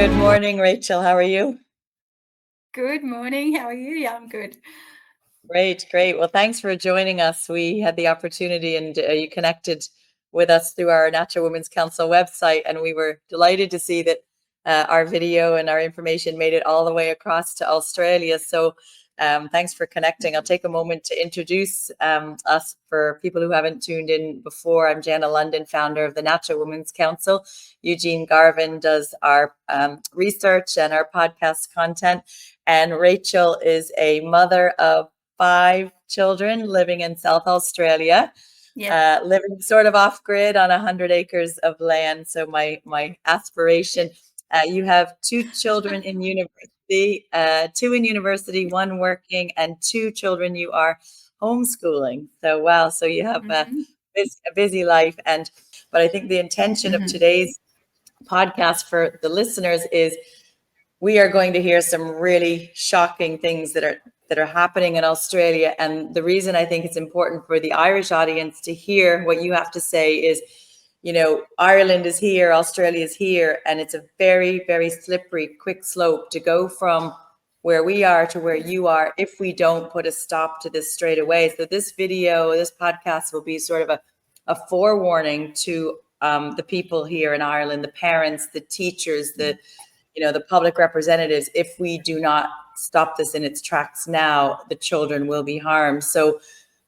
Good morning, Rachel. How are you? Good morning. How are you? Yeah, I'm good. Great. Well, thanks for joining us. We had the opportunity and you connected with us through our Natural Women's Council website, and we were delighted to see that our video and our information made it all the way across to Australia. So thanks for connecting. I'll take a moment to introduce us for people who haven't tuned in before. I'm Jenna London, founder of the Natural Women's Council. Eugene Garvin does our research and our podcast content. And Rachel is a mother of 5 children living in South Australia, living sort of off grid on 100 acres of land. So my aspiration, you have 2 children in university, 2 in university, 1 working, and 2 children you are homeschooling. So wow, so you have a busy life. But I think the intention of today's podcast for the listeners is we are going to hear some really shocking things that are happening in Australia. And the reason I think it's important for the Irish audience to hear what you have to say is, you know, Ireland is here, Australia is here, and it's a very, very slippery, quick slope to go from where we are to where you are if we don't put a stop to this straight away. So this video, this podcast will be sort of a forewarning to the people here in Ireland, the parents, the teachers, the public representatives. If we do not stop this in its tracks now, the children will be harmed. So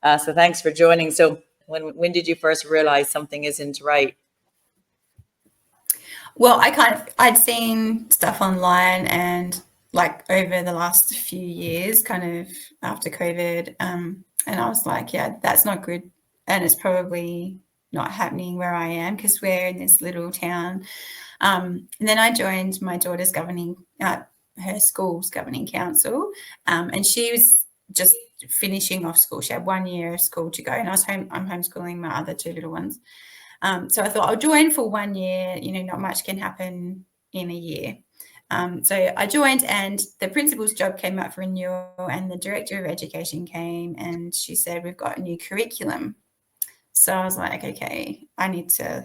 thanks for joining. So when did you first realize something isn't right? Well, I'd seen stuff online and like over the last few years, kind of after COVID, and I was like, yeah, that's not good. And it's probably not happening where I am because we're in this little town. And then I joined my daughter's her school's governing council, and she was just finishing off school. She had 1 year of school to go, and I'm homeschooling my other 2 little ones. So I thought I'll join for 1 year. Not much can happen in a year. So I joined, and the principal's job came up for renewal, and the director of education came, and she said, we've got a new curriculum. So I was like, okay, I need to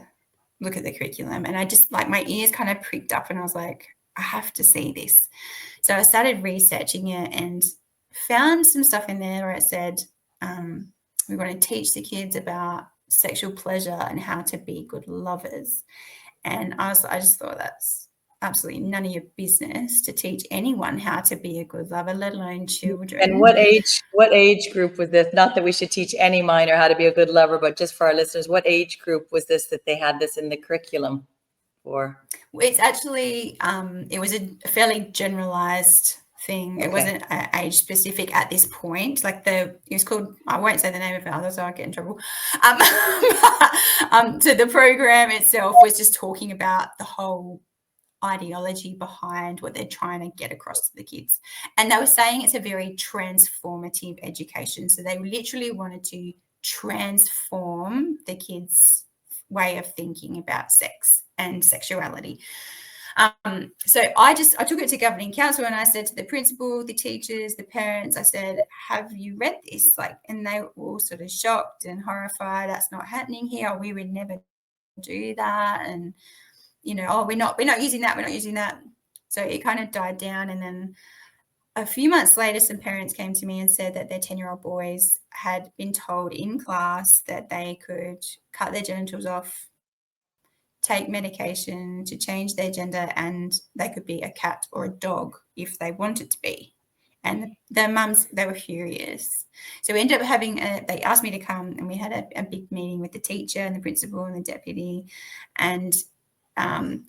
look at the curriculum. And I just, like, my ears kind of pricked up, and I was like, I have to see this. So I started researching it and found some stuff in there where it said we want to teach the kids about sexual pleasure and how to be good lovers. And I just thought that's absolutely none of your business to teach anyone how to be a good lover, let alone children. And what age group was this? Not that we should teach any minor how to be a good lover, but just for our listeners, what age group was this that they had this in the curriculum for? It's actually it was a fairly generalized thing. It wasn't age specific at this point. Like it was called, I won't say the name of it, otherwise I'll get in trouble. So the program itself was just talking about the whole ideology behind what they're trying to get across to the kids. And they were saying it's a very transformative education. So they literally wanted to transform the kids' way of thinking about sex and sexuality. So I took it to governing council, and I said to the principal, the teachers, the parents, I said, have you read this? And they were all sort of shocked and horrified. That's not happening here. We would never do that. And, we're not using that. We're not using that. So it kind of died down. And then a few months later, some parents came to me and said that their 10-year-old boys had been told in class that they could cut their genitals off, take medication to change their gender, and they could be a cat or a dog if they wanted to be. And the mums, they were furious. So we ended up they asked me to come, and we had a big meeting with the teacher and the principal and the deputy. And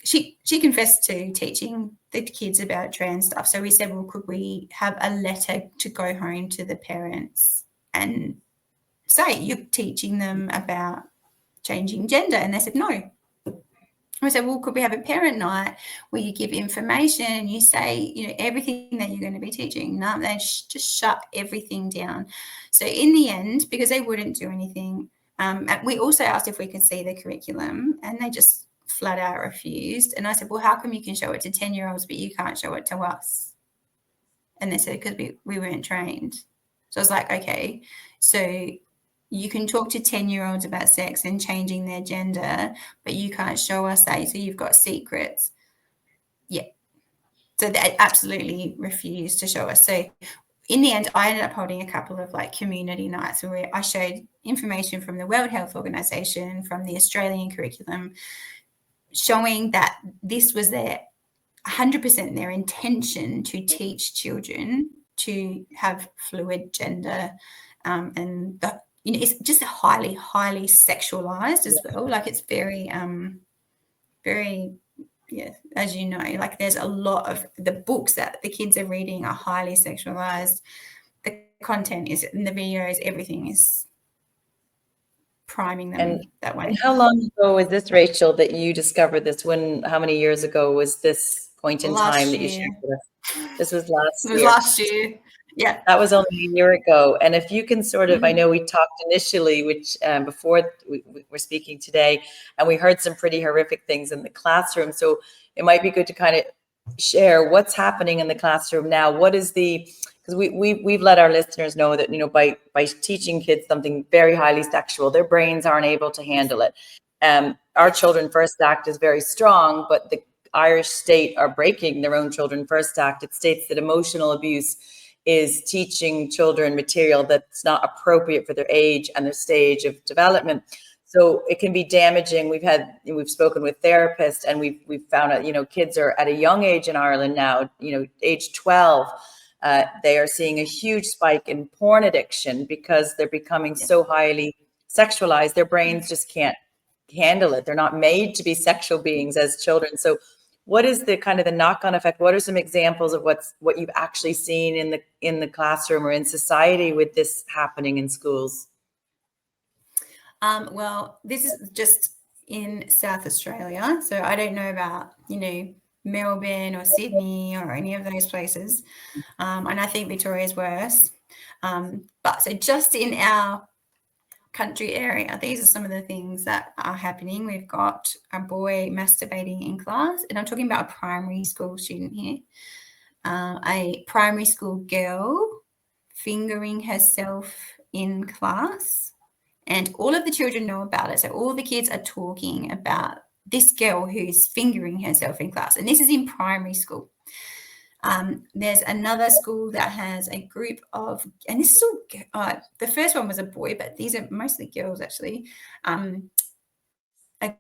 she confessed to teaching the kids about trans stuff. So we said, well, could we have a letter to go home to the parents and say you're teaching them about changing gender? And they said no. I said, well, could we have a parent night where you give information and you say, everything that you're going to be teaching? No, they just shut everything down. So in the end, because they wouldn't do anything, we also asked if we could see the curriculum, and they just flat out refused. And I said, well, how come you can show it to 10-year-olds, but you can't show it to us? And they said, because we weren't trained. So I was like, okay, so you can talk to 10-year-olds about sex and changing their gender, but you can't show us that. So you've got secrets. Yeah. So they absolutely refused to show us. So in the end, I ended up holding a couple of like community nights where I showed information from the World Health Organization, from the Australian curriculum, showing that this was their 100% their intention to teach children to have fluid gender, and the, you know, it's just highly sexualized as well. Like it's very very, yeah, as you know, like there's a lot of the books that the kids are reading are highly sexualized. The content is in the videos, everything is priming them that way. And how long ago was this, Rachel, that you discovered this? How many years ago was this point in time that you shared with us? This was last year. It was last year. Yeah. That was only a year ago. And if you can sort of, I know we talked initially, which before we're speaking today, and we heard some pretty horrific things in the classroom. So it might be good to kind of share what's happening in the classroom now. What is because we've let our listeners know that, you know, by teaching kids something very highly sexual, their brains aren't able to handle it. Our Children First Act is very strong, but the Irish state are breaking their own Children First Act. It states that emotional abuse is teaching children material that's not appropriate for their age and their stage of development. So it can be damaging. We've spoken with therapists, and we've found out, you know, kids are at a young age in Ireland now, you know, age 12, they are seeing a huge spike in porn addiction because they're becoming so highly sexualized. Their brains just can't handle it. They're not made to be sexual beings as children. So what is the kind of the knock-on effect? What are some examples of what you've actually seen in the classroom or in society with this happening in schools? Well, this is just in South Australia, so I don't know about, you know, Melbourne or Sydney or any of those places, and I think Victoria is worse. But so just in our country area, these are some of the things that are happening. We've got a boy masturbating in class, and I'm talking about a primary school student here. A primary school girl fingering herself in class, and all of the children know about it. So all the kids are talking about this girl who's fingering herself in class, and this is in primary school. There's another school that has a group of, and this is all, the first one was a boy, but these are mostly girls actually. A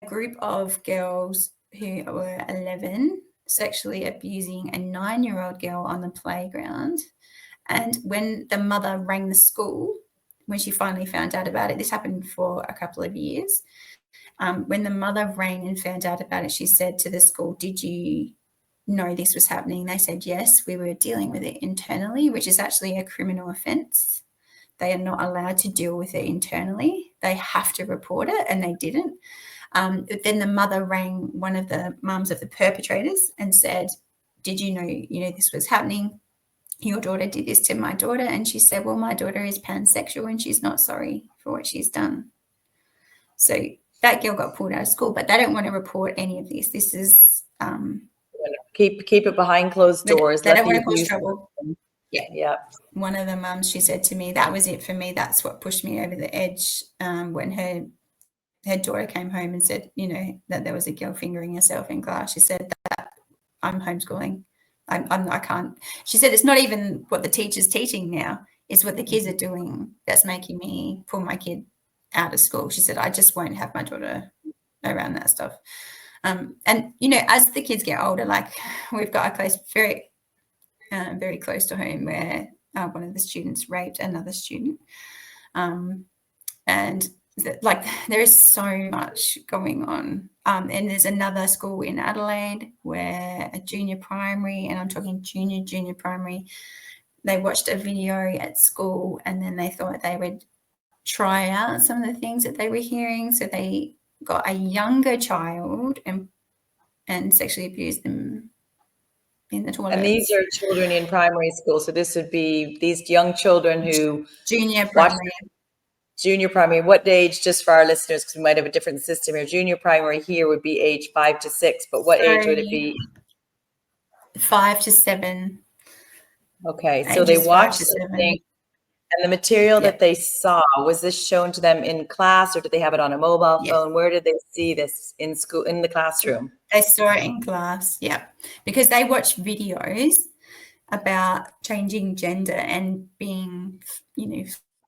group of girls who were 11 sexually abusing a 9-year-old girl on the playground. And when the mother rang the school, when she finally found out about it, this happened for a couple of years. When the mother rang and found out about it, she said to the school, "Did you know this was happening?" They said, "Yes, we were dealing with it internally," which is actually a criminal offence. They are not allowed to deal with it internally. They have to report it, and they didn't. Then the mother rang one of the mums of the perpetrators and said, "Did you know this was happening? Your daughter did this to my daughter." And she said, "Well, my daughter is pansexual and she's not sorry for what she's done." So that girl got pulled out of school, but they don't want to report any of this. This is keep it behind closed doors. They don't want to cause trouble. Yeah. One of the mums, she said to me, "That was it for me. That's what pushed me over the edge." When her daughter came home and said, that there was a girl fingering herself in class, she said that I'm homeschooling. I can't. She said it's not even what the teacher's teaching now; it's what the kids are doing that's making me pull my kid out of school. She said, "I just won't have my daughter around that stuff." And as the kids get older, like we've got a case very close to home where one of the students raped another student, and there is so much going on. And there's another school in Adelaide where a junior primary, and I'm talking junior primary, they watched a video at school and then they thought they would try out some of the things that they were hearing. So they got a younger child and sexually abused them in the toilet. And these are children in primary school. So this would be these young children who junior primary. Junior primary, what age, just for our listeners, because we might have a different system here. Junior primary here would be age 5 to 6, but what age would it be? 5 to 7. Okay, so they watch something And the material Yeah. that they saw, was this shown to them in class, or did they have it on a mobile Yes. phone? Where did they see this in school, in the classroom? They saw it in class, yeah, because they watched videos about changing gender and being,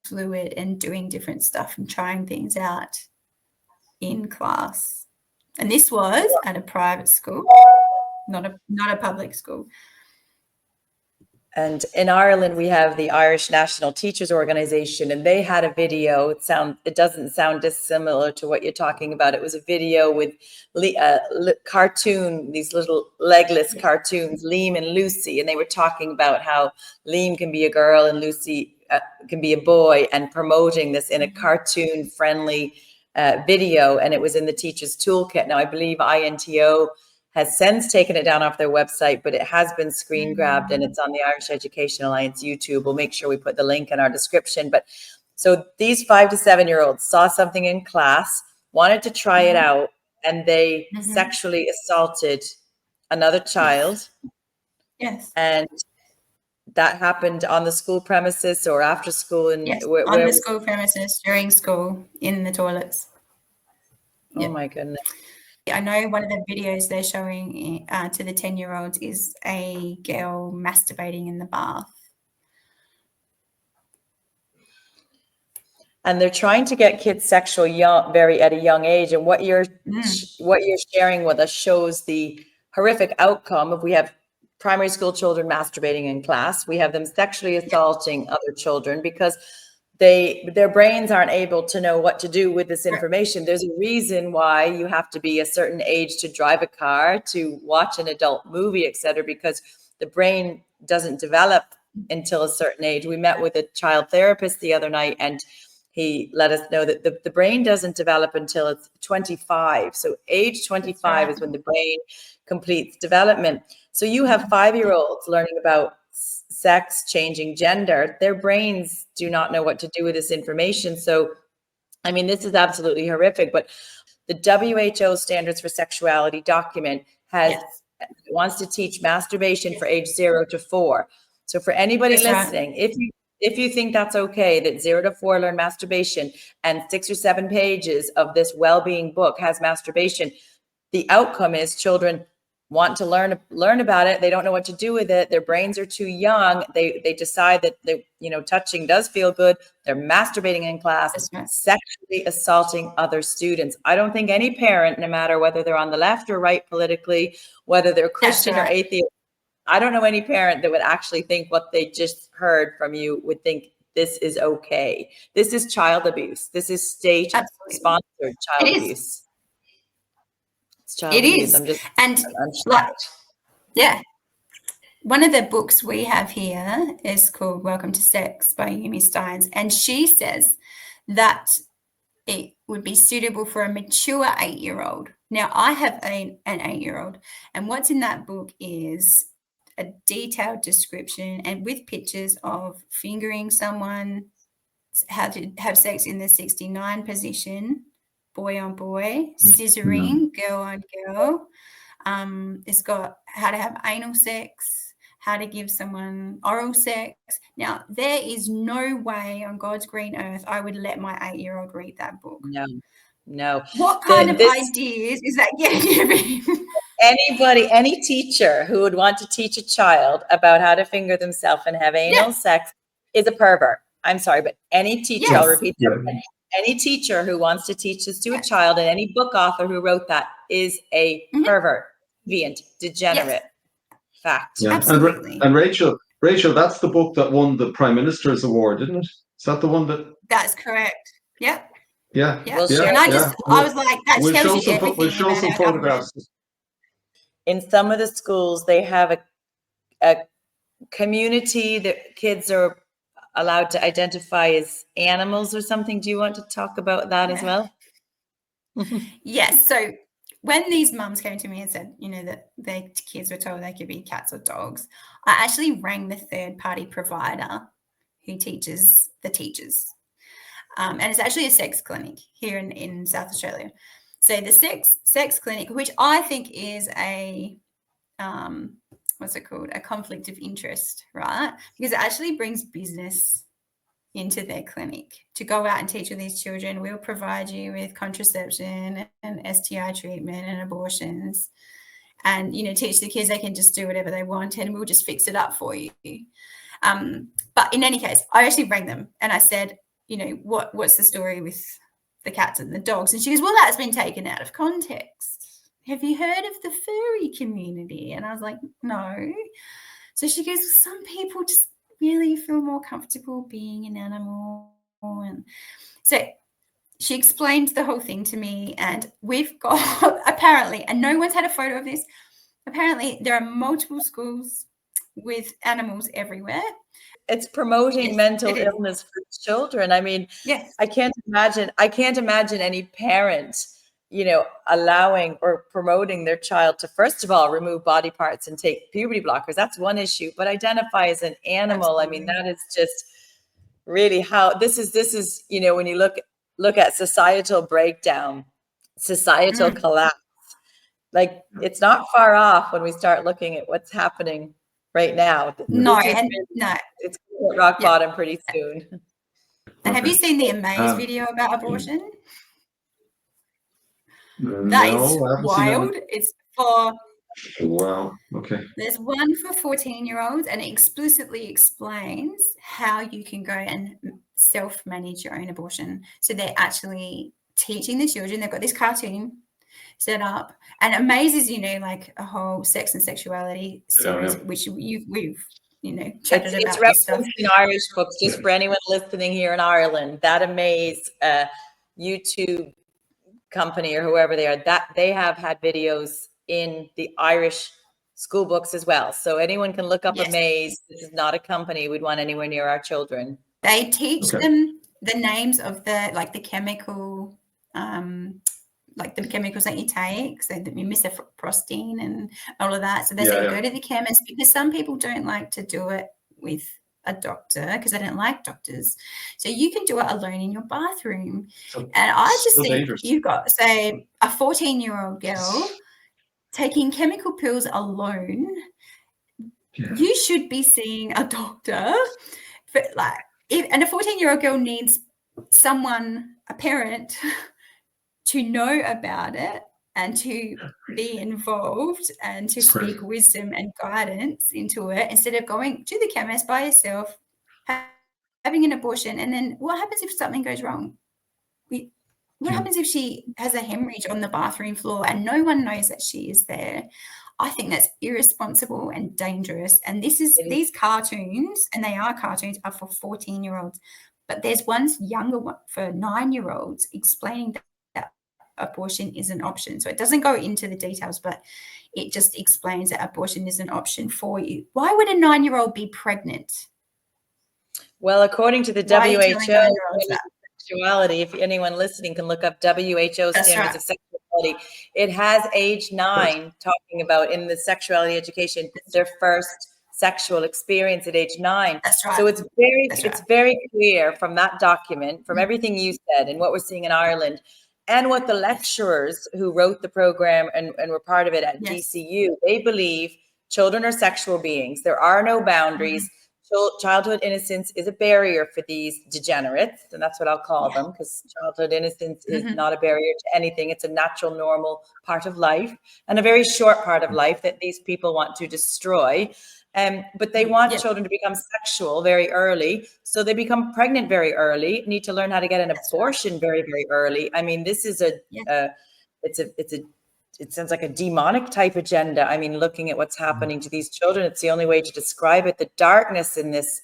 fluid and doing different stuff and trying things out in class. And this was at a private school, not a public school. And in Ireland, we have the Irish National Teachers Organization, and they had a video. It doesn't sound dissimilar to what you're talking about. It was a video with cartoon, these little legless cartoons, Liam and Lucy, and they were talking about how Liam can be a girl and Lucy can be a boy, and promoting this in a cartoon-friendly video. And it was in the teacher's toolkit. Now, I believe INTO has since taken it down off their website, but it has been screen grabbed and it's on the Irish Education Alliance YouTube. We'll make sure we put the link in our description. But so these 5 to 7-year-olds saw something in class, wanted to try it out, and they sexually assaulted another child. Yes. And that happened on the school premises or after school? And yes, on the school premises, during school, in the toilets. Oh my goodness. I know one of the videos they're showing to the 10-year-olds is a girl masturbating in the bath. And they're trying to get kids sexual at a young age. And what you're sharing with us shows the horrific outcome of, we have primary school children masturbating in class. We have them sexually assaulting other children because their brains aren't able to know what to do with this information. There's a reason why you have to be a certain age to drive a car, to watch an adult movie, etc., because the brain doesn't develop until a certain age. We met with a child therapist the other night, and he let us know that the brain doesn't develop until it's 25. So age 25 is when the brain completes development. So you have 5-year-olds learning about sex, changing gender. Their brains do not know what to do with this information. So, I mean, this is absolutely horrific. But the WHO Standards for Sexuality document wants to teach masturbation for age 0 to 4. So for anybody listening, if you think that's okay, that 0 to 4 learn masturbation, and 6 or 7 pages of this well-being book has masturbation, the outcome is children want to learn about it. They don't know what to do with it. Their brains are too young. They decide that touching does feel good. They're masturbating in class, sexually assaulting other students. I don't think any parent, no matter whether they're on the left or right politically, whether they're Christian or atheist, I don't know any parent that would actually think what they just heard from you would think this is okay. This is child abuse. This is state-sponsored child abuse. It is. One of the books we have here is called Welcome to Sex by Yumi Steins, and she says that it would be suitable for a mature 8-year-old. Now, I have an 8-year-old, and what's in that book is a detailed description and with pictures of fingering someone, how to have sex in the 69 position, boy on boy, scissoring, girl on girl. It's got how to have anal sex, how to give someone oral sex. Now, there is no way on God's green earth I would let my 8-year-old read that book. No. What kind of ideas is that giving me? Any teacher who would want to teach a child about how to finger themselves and have anal sex is a pervert. I'm sorry, but any teacher, I'll repeat that, any teacher who wants to teach this to a child, and any book author who wrote that, is a pervert, deviant, degenerate. Fact. Yeah. And Rachel, that's the book that won the Prime Minister's Award, isn't it? Is that the one that? That's correct. Yep. Yeah. And I was like, that tells you everything. We'll show some photographs. In some of the schools, they have a community that kids are allowed to identify as animals or something. Do you want to talk about that as well? Yes. So when these mums came to me and said, that their kids were told they could be cats or dogs, I actually rang the third-party provider who teaches the teachers. And it's actually a sex clinic here in South Australia. So the sex clinic, which I think is a what's it called? A conflict of interest, right? Because it actually brings business into their clinic to go out and teach with these children. We'll provide you with contraception and STI treatment and abortions, and teach the kids they can just do whatever they want and we'll just fix it up for you. But in any case, I actually rang them and I said, what's the story with the cats and the dogs? And she goes, well, that's been taken out of context. Have you heard of the furry community? And I was like, no. So she goes, well, some people just really feel more comfortable being an animal. And so she explained the whole thing to me, and we've got apparently, and no one's had a photo of this, apparently there are multiple schools with animals everywhere. It's promoting mental illness for children. I mean, yes. I can't imagine any parent, allowing or promoting their child to, first of all, remove body parts and take puberty blockers. That's one issue, but identify as an animal. Absolutely. I mean, that is just really how this is, when you look at societal breakdown, societal collapse, like it's not far off when we start looking at what's happening right now. No, it's rock bottom pretty soon. And have you seen the Amaze video about abortion? That is wild. It's for wow. Okay. There's one for 14-year-olds, and it explicitly explains how you can go and self-manage your own abortion. So they're actually teaching the children. They've got this cartoon set up, and Amaze is, like a whole sex and sexuality series, which we've chatted about. It's referenced in Irish books, just for anyone listening here in Ireland. That Amaze YouTube company or whoever they are, that they have had videos in the Irish school books as well. So anyone can look up Amaze. This is not a company we'd want anywhere near our children. They teach them the names of the chemical, the chemicals that you take, so the misoprostine and all of that. So they say go to the chemist, because some people don't like to do it with a doctor because they don't like doctors. So you can do it alone in your bathroom. And I just think dangerous. You've got, say, a 14-year-old girl taking chemical pills alone. You should be seeing a doctor. And a 14-year-old girl needs someone, a parent, to know about it and to be involved and to speak wisdom and guidance into it, instead of going to the chemist by yourself, having an abortion. And then what happens if something goes wrong? What happens if she has a hemorrhage on the bathroom floor and no one knows that she is there? I think that's irresponsible and dangerous. And these cartoons, and they are cartoons, are for 14-year-olds. But there's one younger one for 9-year-olds explaining that abortion is an option. So it doesn't go into the details, but it just explains that abortion is an option for you. Why would a 9-year-old be pregnant? Well, according to the WHO, sexuality, if anyone listening can look up WHO standards of sexuality, it has age 9 talking about in the sexuality education their first sexual experience at age 9. That's right. So it's very clear from that document, from everything you said and what we're seeing in Ireland, and what the lecturers who wrote the program and were part of it at DCU, they believe children are sexual beings. There are no boundaries. Childhood innocence is a barrier for these degenerates, and that's what I'll call them, because childhood innocence is not a barrier to anything. It's a natural, normal part of life, and a very short part of life that these people want to destroy. But they want children to become sexual very early, so they become pregnant very early, need to learn how to get an abortion very, very early. I mean, this is it sounds like a demonic type agenda. I mean, looking at what's happening to these children, it's the only way to describe it. The darkness in this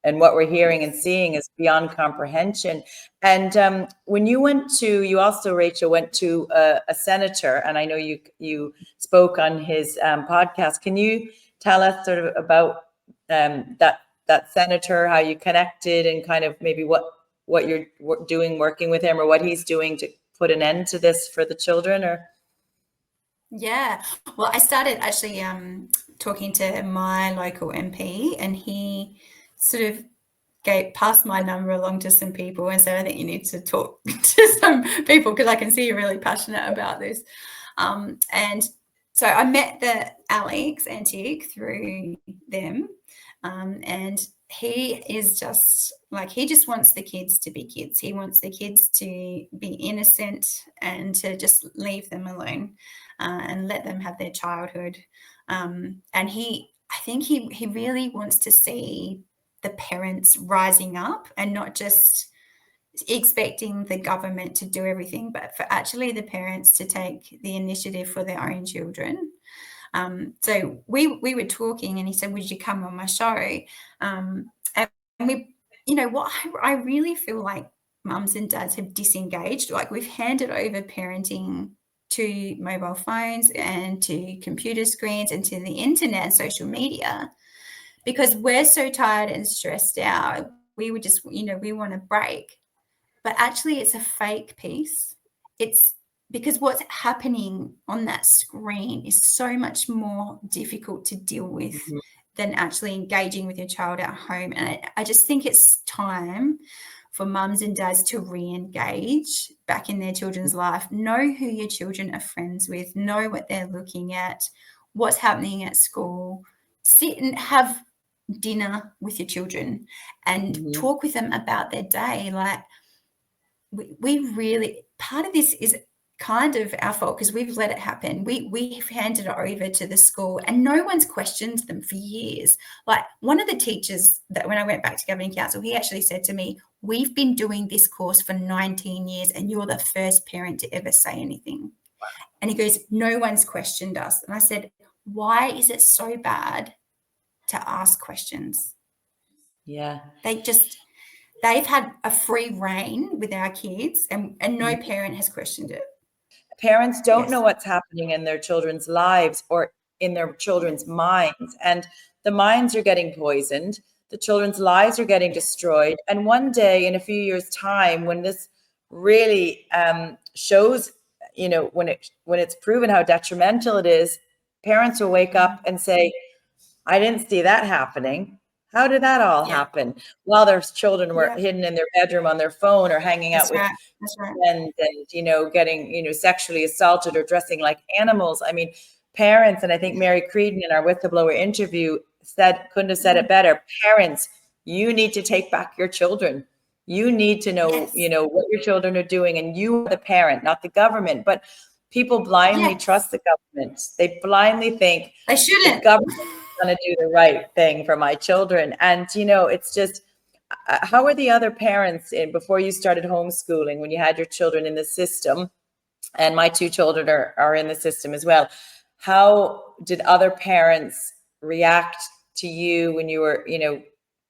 and what we're hearing and seeing is beyond comprehension. And when you also, Rachel, went to a senator, and I know you spoke on his podcast. Can you tell us sort of about that senator, how you connected, and kind of maybe what you're doing working with him, or what he's doing to put an end to this for the children? Or yeah, well, I started actually talking to my local MP, and he sort of passed my number along to some people and said, I think you need to talk to some people because I can see you're really passionate about this. And so I met the Alex Antique through them, and he is just like, he just wants the kids to be kids. He wants the kids to be innocent and to just leave them alone and let them have their childhood. And I think he really wants to see the parents rising up and not just expecting the government to do everything, but for actually the parents to take the initiative for their own children. So we were talking and he said, would you come on my show? And we, you know, what I really feel like mums and dads have disengaged. Like, we've handed over parenting to mobile phones and to computer screens and to the internet and social media, because we're so tired and stressed out. We would just, you know, we want to break. But actually it's a fake piece. It's because what's happening on that screen is so much more difficult to deal with than actually engaging with your child at home. And I just think it's time for mums and dads to re-engage back in their children's life. Know who your children are friends with, know what they're looking at, what's happening at school. Sit and have dinner with your children and talk with them about their day. Like, we really, part of this is kind of our fault because we've let it happen. We've handed it over to the school and no one's questioned them for years. Like, one of the teachers that when I went back to governing council, he actually said to me, we've been doing this course for 19 years and you're the first parent to ever say anything. And he goes, no one's questioned us. And I said, why is it so bad to ask questions? Yeah. They've had a free reign with our kids and no parent has questioned it. Parents don't know what's happening in their children's lives or in their children's minds. And the minds are getting poisoned. The children's lives are getting destroyed. And one day, in a few years' time, when this really shows, you know, when it's proven how detrimental it is, parents will wake up and say, I didn't see that happening. How did that all happen? While their children were hidden in their bedroom on their phone or hanging out with friends and, you know, getting, you know, sexually assaulted or dressing like animals. I mean, parents, and I think Mary Creedon in our Whistleblower interview couldn't have said it better. Parents, you need to take back your children. You need to know, you know, what your children are doing, and you are the parent, not the government. But people blindly trust the government. They blindly think they shouldn't. The government going to do the right thing for my children. And, you know, it's just, how are the other parents before you started homeschooling, when you had your children in the system? And my two children are in the system as well. How did other parents react to you when you were, you know,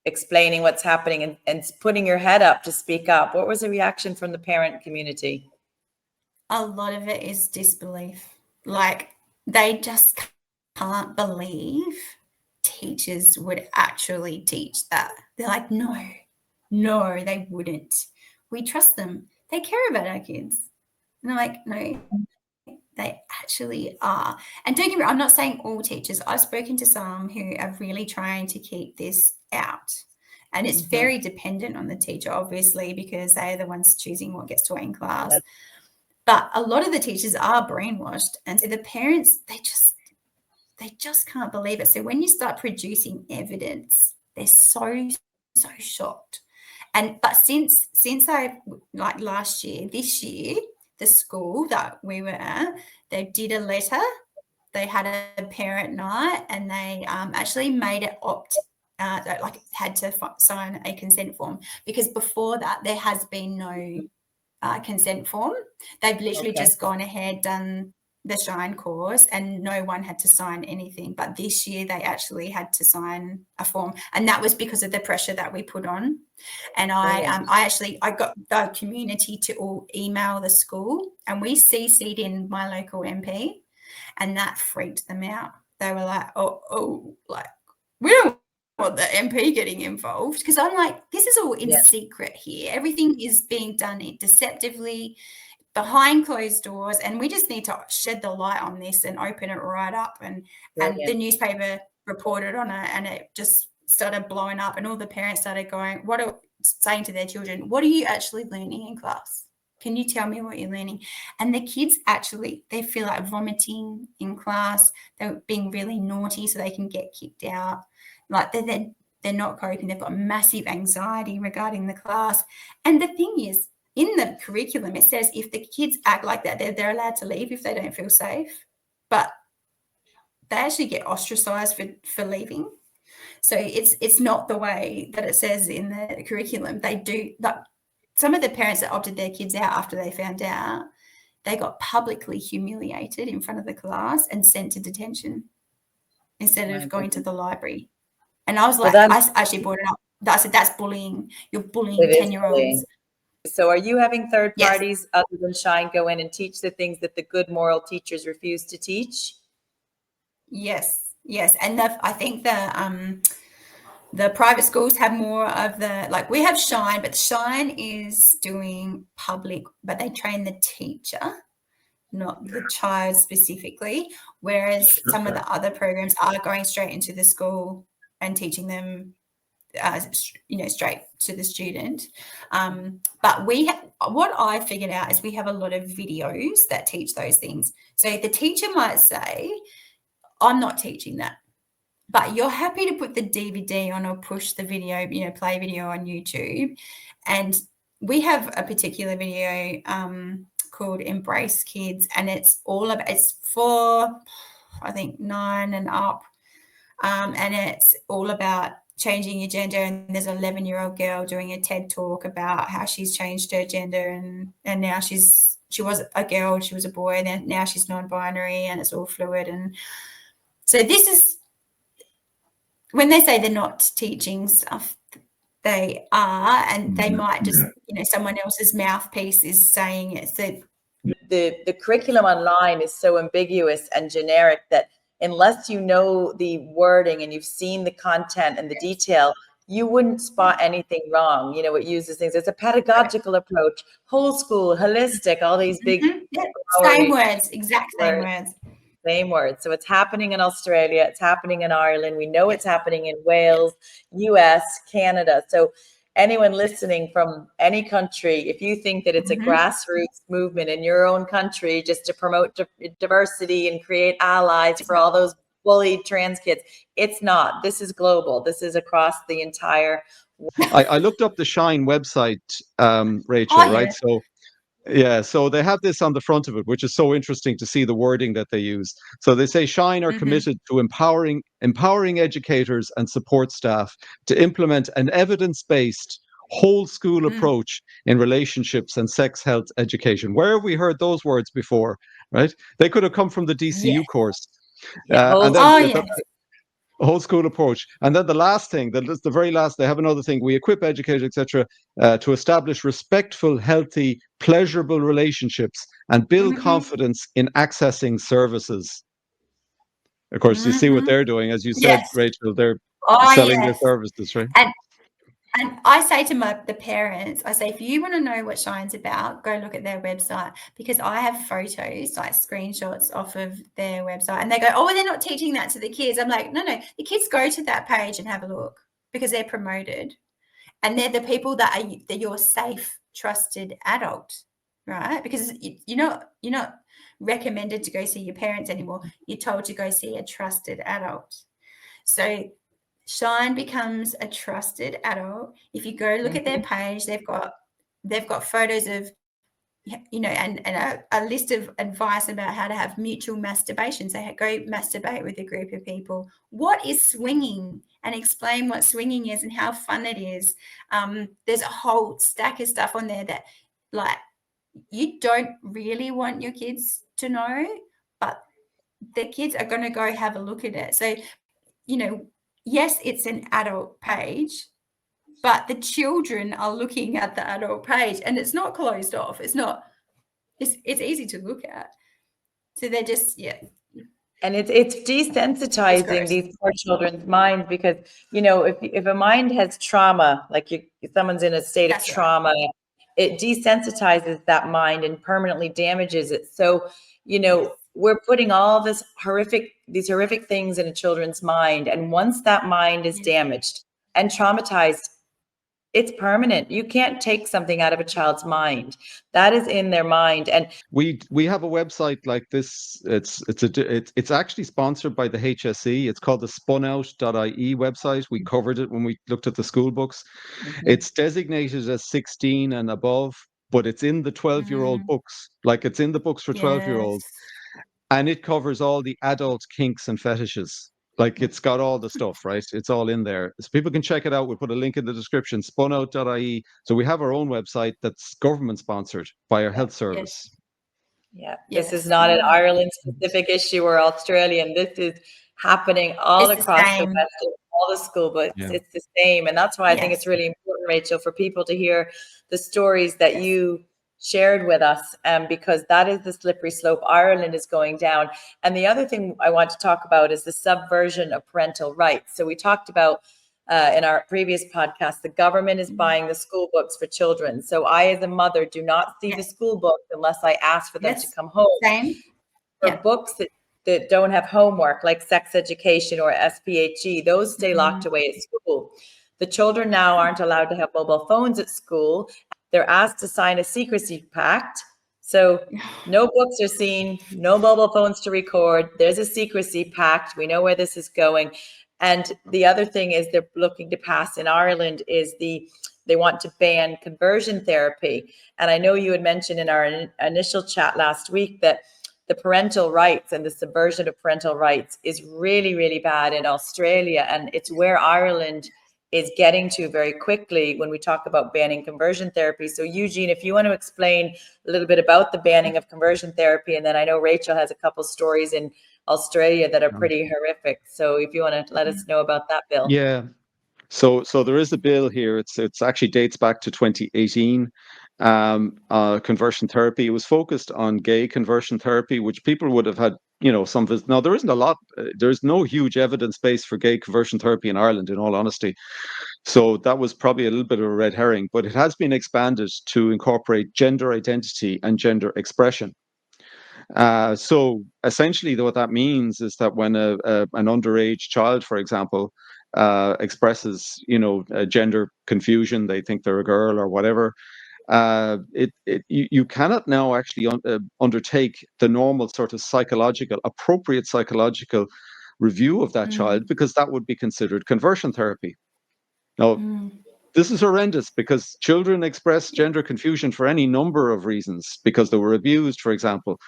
explaining what's happening and putting your head up to speak up? What was the reaction from the parent community? A lot of it is disbelief. Like, they just can't believe teachers would actually teach that. They're like, no, they wouldn't. We trust them. They care about our kids. And they're like, no, they actually are. And don't get me wrong, I'm not saying all teachers. I've spoken to some who are really trying to keep this out. And it's very dependent on the teacher, obviously, because they are the ones choosing what gets taught in class. Yes. But a lot of the teachers are brainwashed. And so the parents, they just can't believe it. So when you start producing evidence, they're so shocked. But since I, like this year, the school that we were at, they did a letter. They had a parent night, and they actually made it had to sign a consent form, because before that there has been no consent form. They've literally just gone ahead, done the Shine course, and no one had to sign anything. But this year they actually had to sign a form, and that was because of the pressure that we put on. And I got the community to all email the school, and we CC'd in my local MP, and that freaked them out. They were like, oh, like, we don't want the MP getting involved, because I'm like, this is all in secret here. Everything is being done deceptively, behind closed doors, and we just need to shed the light on this and open it right up. And the newspaper reported on it, and it just started blowing up, and all the parents started going, saying to their children, what are you actually learning in class? Can you tell me what you're learning? And the kids actually, they feel like vomiting in class. They're being really naughty so they can get kicked out. Like, they're they're not coping. They've got massive anxiety regarding the class. And the thing is, in the curriculum, it says if the kids act like that, they're allowed to leave if they don't feel safe. But they actually get ostracized for leaving. So it's not the way that it says in the curriculum. They do that. Some of the parents that opted their kids out after they found out, they got publicly humiliated in front of the class and sent to detention instead of going to the library. And I was like, I actually brought it up. I said, that's bullying. You're bullying 10-year-olds. So are you having third Yes. parties other than Shine go in and teach the things that the good moral teachers refuse to teach? Yes. And I think the private schools have more of the, like, we have Shine, but Shine is doing public, but they train the teacher, not the child specifically, whereas some of the other programs are going straight into the school and teaching them straight to the student. But what I figured out is we have a lot of videos that teach those things. So the teacher might say, I'm not teaching that, but you're happy to put the DVD on or push the video, play video on YouTube. And we have a particular video called Embrace Kids, and it's for, I think, 9 and up. And it's all about changing your gender. And there's an 11-year-old girl doing a TED talk about how she's changed her gender, and now she was a girl, she was a boy, and now she's non-binary, and it's all fluid. And so this is, when they say they're not teaching stuff, they are, and they might just, someone else's mouthpiece is saying it. So the curriculum online is so ambiguous and generic that unless you know the wording and you've seen the content and the detail, you wouldn't spot anything wrong. It uses things. It's a pedagogical approach, whole school, holistic, all these big same words, exact same words. Same words. So it's happening in Australia, it's happening in Ireland, we know it's happening in Wales, US, Canada. So anyone listening from any country, if you think that it's a grassroots movement in your own country just to promote diversity and create allies for all those bullied trans kids, it's not. This is global. This is across the entire world. I looked up the Shine website, Rachel, right? So they have this on the front of it, which is so interesting to see the wording that they use. So they say Shine are committed to empowering educators and support staff to implement an evidence-based whole school approach in relationships and sex health education. Where have we heard those words before, right? They could have come from the DCU course. Whole school approach. And then the last thing, the very last, they have another thing: we equip educators, etc., to establish respectful, healthy, pleasurable relationships and build confidence in accessing services. Of course, you see what they're doing, as you said, Rachel, they're selling their services, right? And I say to the parents, I say, if you want to know what Shine's about, go look at their website, because I have photos, like screenshots off of their website, and they go, oh, well, they're not teaching that to the kids. I'm like, no, the kids go to that page and have a look, because they're promoted, and they're the people that are your safe, trusted adult, right? Because you're not recommended to go see your parents anymore. You're told to go see a trusted adult. So Shine becomes a trusted adult. If you go look at their page, they've got photos of, and a list of advice about how to have mutual masturbation. So go masturbate with a group of people. What is swinging? And explain what swinging is and how fun it is. There's a whole stack of stuff on there that, like, you don't really want your kids to know, but the kids are going to go have a look at it. So, yes, it's an adult page, but the children are looking at the adult page, and it's not closed off. It's easy to look at. So they're just, And it's desensitizing these poor children's minds, because, if a mind has trauma, like if someone's in a state of trauma, it desensitizes that mind and permanently damages it. So, we're putting all these horrific things in a children's mind. And once that mind is damaged and traumatized, it's permanent. You can't take something out of a child's mind. That is in their mind. And we have a website like this. It's actually sponsored by the HSE. It's called the spunout.ie website. We covered it when we looked at the school books. It's designated as 16 and above, but it's in the 12-year-old books. Like, it's in the books for 12-year-olds. And it covers all the adult kinks and fetishes. Like, it's got all the stuff, right? It's all in there. So people can check it out. We'll put a link in the description, spunout.ie. So we have our own website that's government sponsored by our health service. Yeah, this is not an Ireland specific issue or Australian. This is happening all across the West, in all the school books. It's the same. And that's why I think it's really important, Rachel, for people to hear the stories that you shared with us, because that is the slippery slope Ireland is going down. And the other thing I want to talk about is the subversion of parental rights. So we talked about in our previous podcast, the government is buying the school books for children. So I, as a mother, do not see the school books unless I ask for them to come home. For books that don't have homework, like sex education or SPHE, those stay locked away at school. The children now aren't allowed to have mobile phones at school. They're asked to sign a secrecy pact. So no books are seen, no mobile phones to record. There's a secrecy pact. We know where this is going. And the other thing is they're looking to pass in Ireland is they want to ban conversion therapy. And I know you had mentioned in our initial chat last week that the parental rights and the subversion of parental rights is really, really bad in Australia. And it's where Ireland is getting to very quickly when we talk about banning conversion therapy. So Eugene, if you want to explain a little bit about the banning of conversion therapy, and then I know Rachel has a couple stories in Australia that are pretty horrific. So if you want to let us know about that, Bill. Yeah. So there is a bill here. It's actually dates back to 2018. Conversion therapy. It was focused on gay conversion therapy, which people would have had, some of it. Now, there isn't a lot. There's no huge evidence base for gay conversion therapy in Ireland, in all honesty. So that was probably a little bit of a red herring, but it has been expanded to incorporate gender identity and gender expression. So essentially, what that means is that when an underage child, for example, expresses, gender confusion, they think they're a girl or whatever, you cannot now actually undertake the normal sort of appropriate psychological review of that child, because that would be considered conversion therapy. Now, this is horrendous, because children express gender confusion for any number of reasons, because they were abused, for example.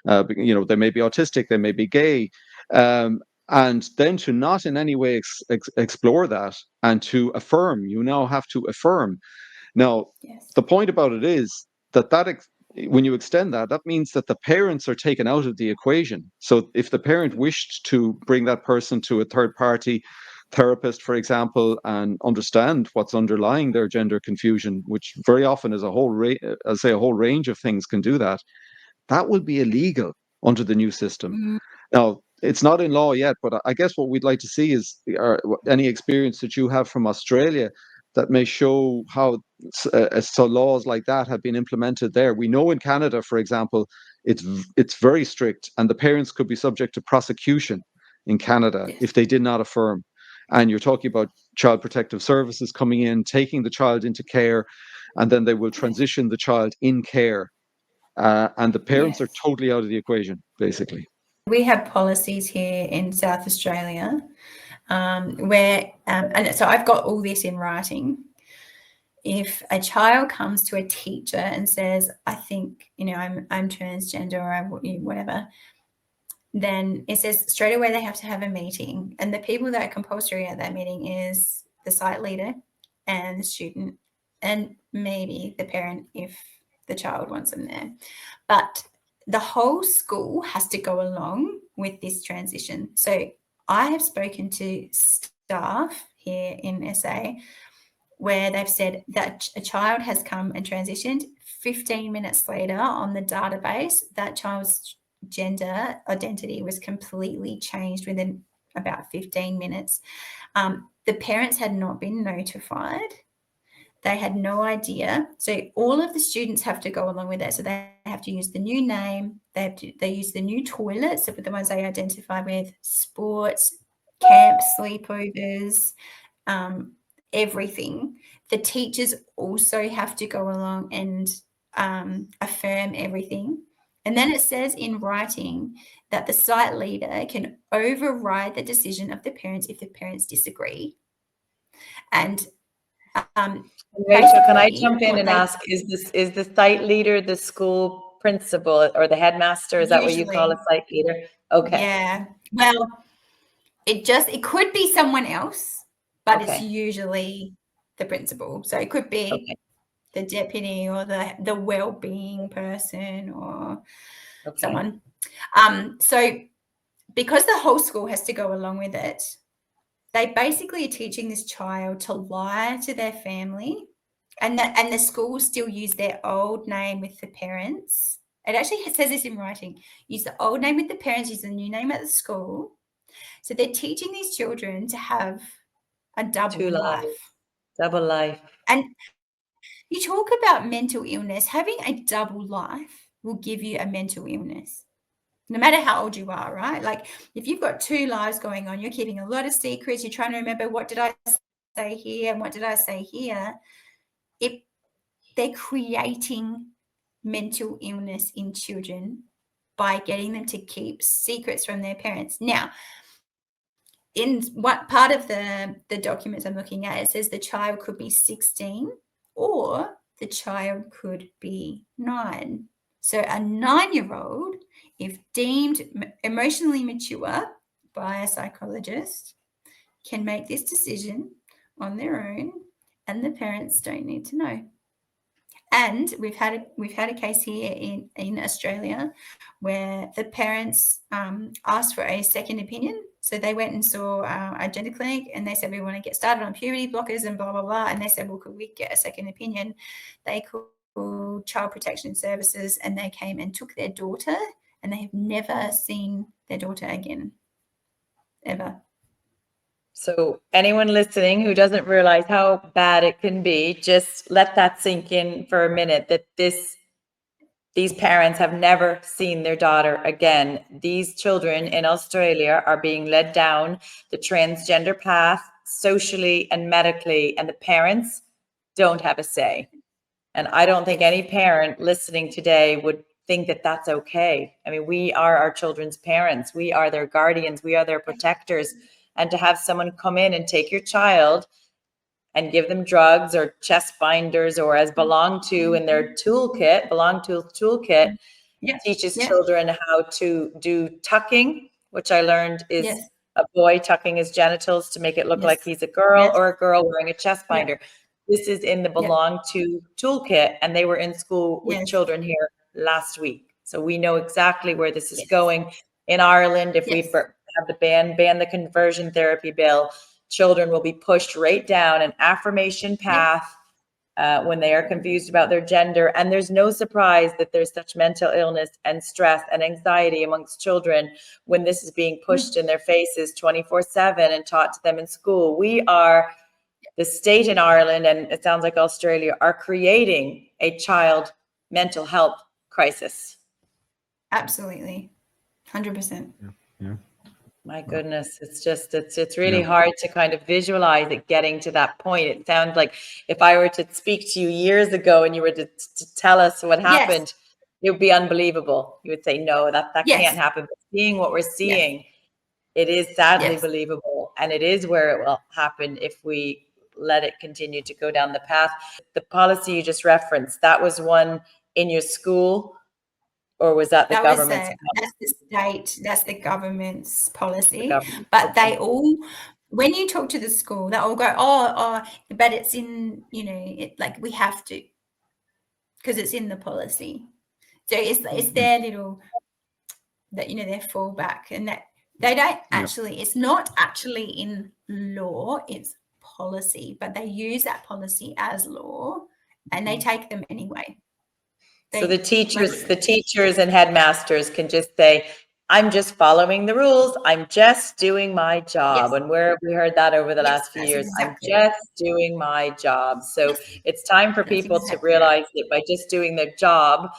They may be autistic, they may be gay. And then to not in any way explore that and to affirm, you now have to affirm. Now, the point about it is that when you extend that means that the parents are taken out of the equation. So if the parent wished to bring that person to a third party therapist, for example, and understand what's underlying their gender confusion, which very often is a whole range of things can do that, that will be illegal under the new system. Now, it's not in law yet, but I guess what we'd like to see is any experience that you have from Australia that may show how so laws like that have been implemented there. We know in Canada, for example, it's very strict, and the parents could be subject to prosecution in Canada if they did not affirm. And you're talking about Child Protective Services coming in, taking the child into care, and then they will transition the child in care. And the parents are totally out of the equation, basically. We have policies here in South Australia where, and so I've got all this in writing. If a child comes to a teacher and says, I think, I'm transgender or whatever, then it says straight away they have to have a meeting. And the people that are compulsory at that meeting is the site leader and the student and maybe the parent if the child wants them there. But the whole school has to go along with this transition. So I have spoken to staff here in SA where they've said that a child has come and transitioned. 15 minutes later on the database, that child's gender identity was completely changed within about 15 minutes. The parents had not been notified. They had no idea. So all of the students have to go along with it. So they have to use the new name. They use the new toilets, the ones they identify with, sports, camp, sleepovers, everything. the teachers also have to go along and affirm everything. And then it says in writing that the site leader can override the decision of the parents if the parents disagree. And Rachel, can I jump in and ask, is the site leader the school principal or the headmaster? Is that what you call a site leader? Okay. Yeah. Well, it could be someone else, but it's usually the principal. So it could be the deputy or the well-being person or someone. So because the whole school has to go along with it, they basically are teaching this child to lie to their family, and the school will still use their old name with the parents. It actually says this in writing. Use the old name with the parents, use the new name at the school. So they're teaching these children to have a double life. Double life. And you talk about mental illness. Having a double life will give you a mental illness, no matter how old you are, right? Like if you've got two lives going on, you're keeping a lot of secrets, you're trying to remember, what did I say here and what did I say here? They're creating mental illness in children by getting them to keep secrets from their parents. Now, in what part of the documents I'm looking at, it says the child could be 16 or the child could be 9. So a 9-year-old, if deemed emotionally mature by a psychologist, can make this decision on their own, and the parents don't need to know. And we've had a case here in Australia where the parents asked for a second opinion. So they went and saw a gender clinic, and they said, we want to get started on puberty blockers and blah, blah, blah. And they said, well, could we get a second opinion? They called Child Protection Services, and they came and took their daughter, and they have never seen their daughter again, ever. So anyone listening who doesn't realize how bad it can be, just let that sink in for a minute, that these parents have never seen their daughter again. These children in Australia are being led down the transgender path socially and medically, and the parents don't have a say. And I don't think any parent listening today would think that that's okay. I mean, we are our children's parents. We are their guardians. We are their protectors. And to have someone come in and take your child and give them drugs or chest binders, or as belong to in their toolkit, teaches children how to do tucking, which I learned is a boy tucking his genitals to make it look like he's a girl, or a girl wearing a chest binder. This is in the belong to toolkit, and they were in school with children here last week. So we know exactly where this is going. In Ireland, if we have the ban the conversion therapy bill, children will be pushed right down an affirmation path when they are confused about their gender. And there's no surprise that there's such mental illness and stress and anxiety amongst children when this is being pushed in their faces 24/7 and taught to them in school. We are, the state in Ireland, and it sounds like Australia, are creating a child mental health crisis. Absolutely. 100%. Yeah. My goodness, it's really hard to kind of visualize it getting to that point. It sounds like if I were to speak to you years ago and you were to tell us what happened, it would be unbelievable. You would say, no, that can't happen. But seeing what we're seeing, it is sadly believable. And it is where it will happen if we let it continue to go down the path. The policy you just referenced, that was one in your school? Or was that the government's? That's the state, that's the government's policy. But they all, when you talk to the school, they all go, oh, but it's in, like we have to, because it's in the policy. So it's their little, that, their fallback, and that they don't actually, it's not actually in law, it's policy, but they use that policy as law, and they take them anyway. So the teachers and headmasters can just say, I'm just following the rules. I'm just doing my job. Yes. And where we heard that over the Yes, last few that's years, exactly I'm it. just doing my job. So Yes, it's time for that's people to exactly right. realize that by just doing their job,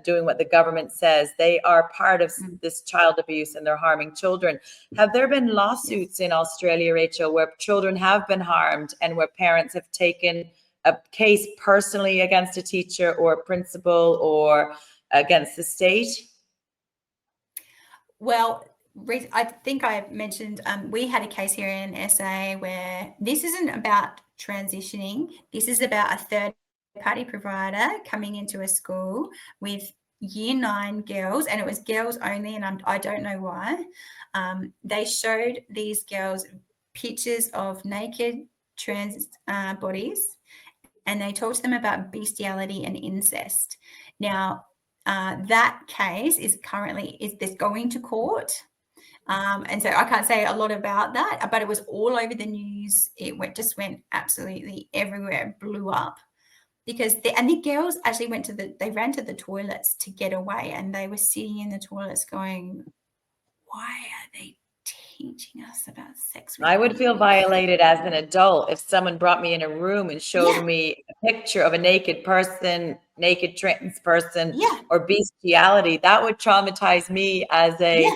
doing what the government says, they are part of this child abuse and they're harming children. Have there been lawsuits in Australia, Rachel, where children have been harmed and where parents have taken a case personally against a teacher or a principal or against the state? Well, I think I mentioned we had a case here in SA where this isn't about transitioning. This is about a third-party provider coming into a school with year 9 girls, and it was girls only, and I don't know why. They showed these girls pictures of naked trans bodies, and they talked to them about beastiality and incest. Now, that case is going to court. And so I can't say a lot about that, but it was all over the news. It just went absolutely everywhere, it blew up because the girls actually they ran to the toilets to get away, and they were sitting in the toilets going, why are they teaching us about sex? I would feel violated as an adult if someone brought me in a room and showed Yeah. me a picture of a naked person, naked trans person, Yeah. or bestiality. That would traumatize me as Yeah.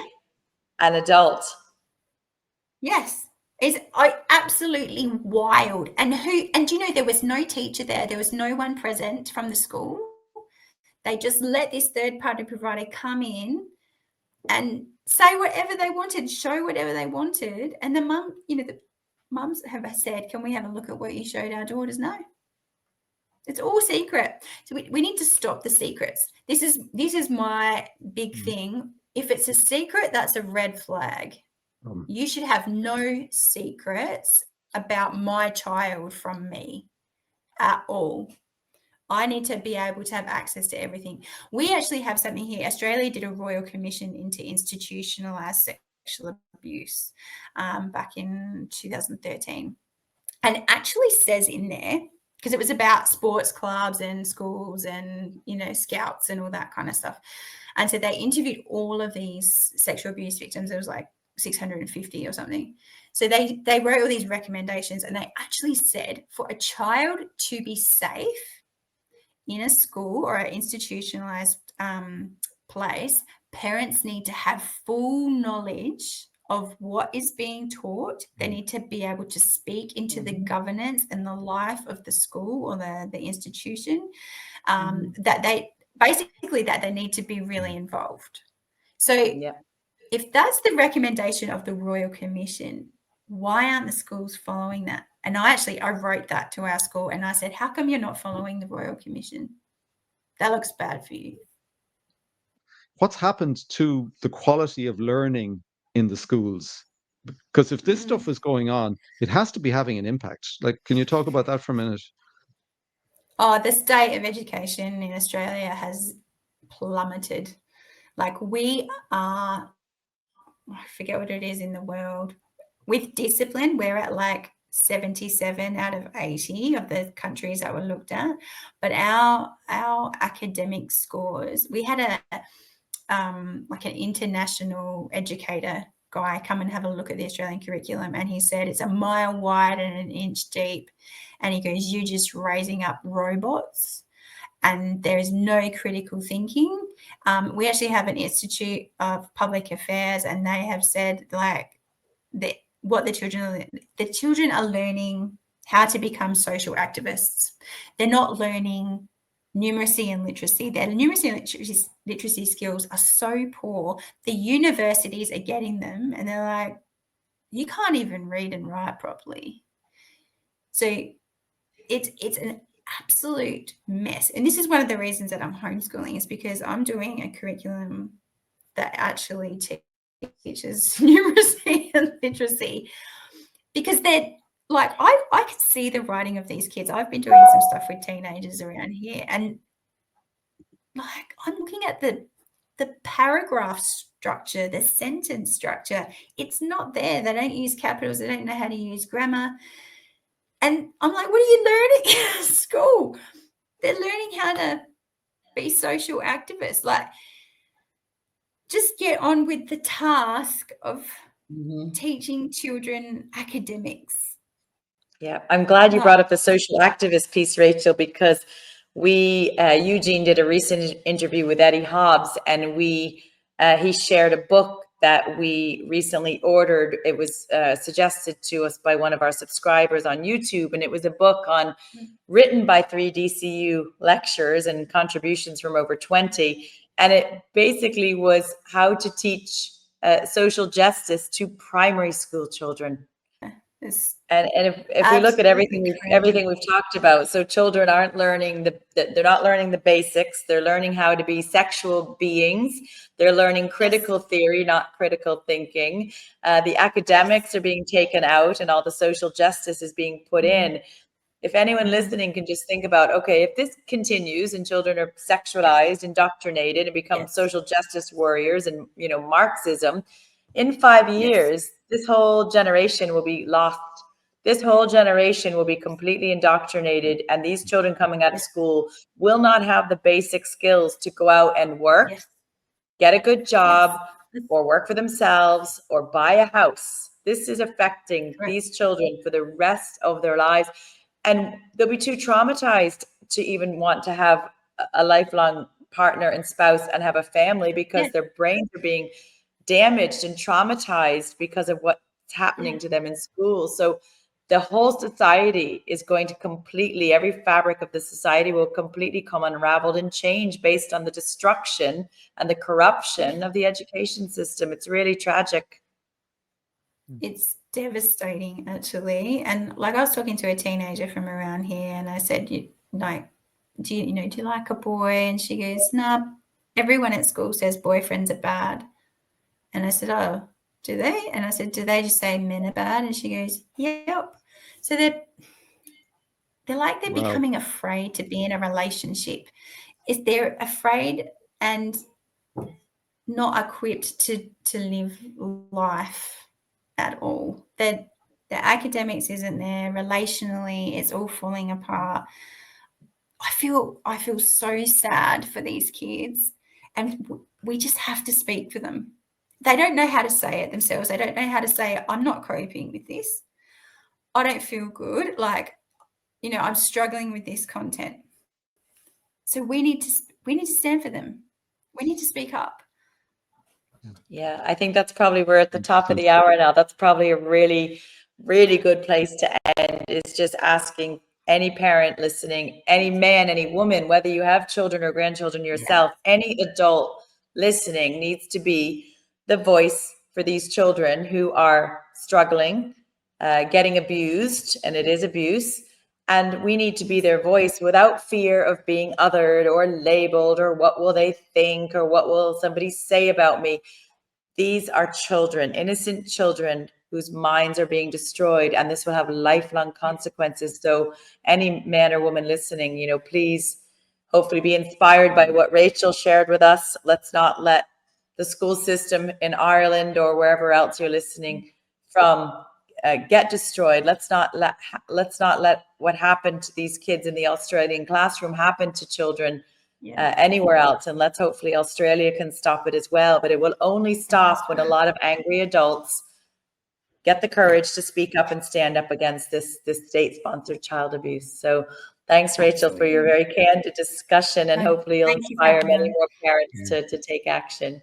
an adult. Yes. It's absolutely wild. And do you know, there was no teacher there. There was no one present from the school. They just let this third-party provider come in and say whatever they wanted, show whatever they wanted. And the mums have said, can we have a look at what you showed our daughters? No. It's all secret. So we need to stop the secrets. This is my big thing. If it's a secret, that's a red flag. You should have no secrets about my child from me at all. I need to be able to have access to everything. We actually have something here. Australia did a royal commission into institutionalized sexual abuse back in 2013. And it actually says in there, because it was about sports clubs and schools and, scouts and all that kind of stuff. And so they interviewed all of these sexual abuse victims. It was like 650 or something. So they wrote all these recommendations, and they actually said for a child to be safe in a school or an institutionalized place, parents need to have full knowledge of what is being taught. They need to be able to speak into the governance and the life of the school or the institution. That they need to be really involved. So if that's the recommendation of the Royal Commission, why aren't the schools following that? And I wrote that to our school, and I said, how come you're not following the Royal Commission? That looks bad for you. What's happened to the quality of learning in the schools? Because if this stuff is going on, it has to be having an impact. Like, can you talk about that for a minute? Oh, the state of education in Australia has plummeted. Like, we are, I forget what it is in the world. With discipline, we're at like 77 out of 80 of the countries that were looked at. But our academic scores, we had an international educator guy come and have a look at the Australian curriculum, and he said it's a mile wide and an inch deep. And he goes, you're just raising up robots and there is no critical thinking. We actually have an Institute of Public Affairs, and they have said what the children are learning how to become social activists. They're not learning numeracy and literacy. Their numeracy and literacy skills are so poor. The universities are getting them, and they're like, you can't even read and write properly. So it's an absolute mess. And this is one of the reasons that I'm homeschooling, is because I'm doing a curriculum that actually teaches numeracy and literacy, because they're like, I could see the writing of these kids. I've been doing some stuff with teenagers around here, and like, I'm looking at the paragraph structure, the sentence structure. It's not there. They don't use capitals. They don't know how to use grammar. And I'm like, what are you learning at school? They're learning how to be social activists. Like, just get on with the task of Mm-hmm. teaching children academics. Yeah, I'm glad you brought up the social activist piece, Rachel, because Eugene did a recent interview with Eddie Hobbs, and he shared a book that we recently ordered. It was suggested to us by one of our subscribers on YouTube, and it was a book written by 3 DCU lecturers and contributions from over 20. And it basically was how to teach social justice to primary school children. And if we look at everything we've talked about, so children aren't learning they're not learning the basics. They're learning how to be sexual beings. They're learning critical theory, not critical thinking. The academics are being taken out, and all the social justice is being put in. If anyone listening can just think about, okay, if this continues and children are sexualized, indoctrinated, and become social justice warriors and, Marxism, in 5 years, this whole generation will be lost. This whole generation will be completely indoctrinated, and these children coming out of school will not have the basic skills to go out and work, get a good job, or work for themselves, or buy a house. This is affecting these children for the rest of their lives. And they'll be too traumatized to even want to have a lifelong partner and spouse and have a family, because their brains are being damaged and traumatized because of what's happening to them in school. So the whole society is going to every fabric of the society will completely come unraveled and change based on the destruction and the corruption of the education system. It's really tragic. It's devastating, actually. And like, I was talking to a teenager from around here, and I said, do you like a boy? And she goes, nah, everyone at school says boyfriends are bad. And I said, oh, do they? And I said, do they just say men are bad? And she goes, yep. So they're becoming afraid to be in a relationship. They're afraid and not equipped to live life at all. The academics isn't there. Relationally, it's all falling apart. I feel so sad for these kids, and we just have to speak for them. They don't know how to say it themselves. They don't know how to say, I'm not coping with this. I don't feel good. Like, I'm struggling with this content. So we need to stand for them. We need to speak up. Yeah, I think that's probably, we're at the top of the hour now. That's probably a really, really good place to end, is just asking any parent listening, any man, any woman, whether you have children or grandchildren yourself, any adult listening needs to be the voice for these children who are struggling, getting abused, and it is abuse. And we need to be their voice without fear of being othered or labeled, or what will they think, or what will somebody say about me. These are children, innocent children, whose minds are being destroyed, and this will have lifelong consequences. So any man or woman listening, please hopefully be inspired by what Rachel shared with us. Let's not let the school system in Ireland or wherever else you're listening from get destroyed. Let's not let what happened to these kids in the Australian classroom happen to children anywhere else. And let's hopefully Australia can stop it as well. But it will only stop when a lot of angry adults get the courage to speak up and stand up against this state-sponsored child abuse. So thanks, Rachel, for your very candid discussion, and hopefully you'll inspire many more parents to take action.